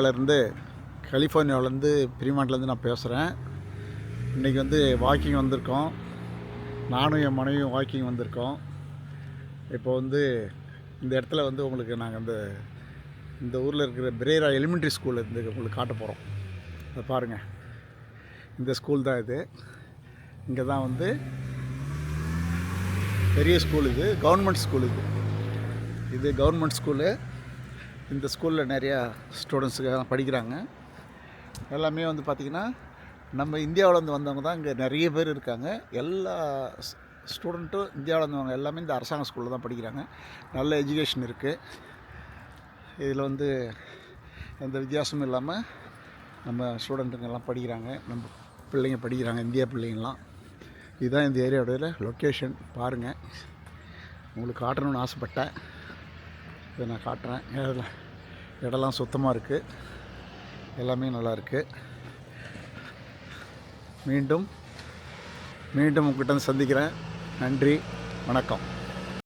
இருந்து கலிஃபோர்னியாவிலேருந்து பிரிமாண்ட்லேருந்து நான் பேசுகிறேன். இன்றைக்கி வாக்கிங் வந்திருக்கோம். நானும் என் மனைவியும் வாக்கிங் வந்திருக்கோம். இப்போ இந்த இடத்துல உங்களுக்கு நாங்கள் இந்த ஊரில் இருக்கிற பிரேரா எலிமெண்ட்ரி ஸ்கூலில் உங்களுக்கு காட்ட போகிறோம். அதை பாருங்கள். இந்த ஸ்கூல் தான் இது. இங்கே தான் பெரிய ஸ்கூல். இது கவர்மெண்ட் ஸ்கூல். இது கவர்மெண்ட் ஸ்கூலு. இந்த ஸ்கூலில் நிறையா ஸ்டூடெண்ட்ஸுக்கு படிக்கிறாங்க. எல்லாமே பார்த்திங்கன்னா நம்ம இந்தியாவிலேருந்து வந்தவங்க தான் இங்கே நிறைய பேர் இருக்காங்க. எல்லா ஸ்டூடெண்ட்டும் இந்தியாவில் வந்தவங்க எல்லாமே இந்த அரசாங்க ஸ்கூலில் தான் படிக்கிறாங்க. நல்ல எஜுகேஷன் இருக்குது. இதில் எந்த வித்தியாசமும் இல்லாமல் நம்ம ஸ்டூடெண்ட்டுங்கெல்லாம் படிக்கிறாங்க. நம்ம பிள்ளைங்க படிக்கிறாங்க, இந்தியா பிள்ளைங்கள்லாம். இதுதான் இந்த ஏரியாவோட லொக்கேஷன். பாருங்கள், உங்களுக்கு காட்டணும்னு ஆசைப்பட்டேன். இதை நான் காட்டுறேன். இடம்லாம் சுத்தமாக இருக்குது. எல்லாமே நல்லா இருக்குது. மீண்டும் உங்கள்கிட்ட சந்திக்கிறேன். நன்றி, வணக்கம்.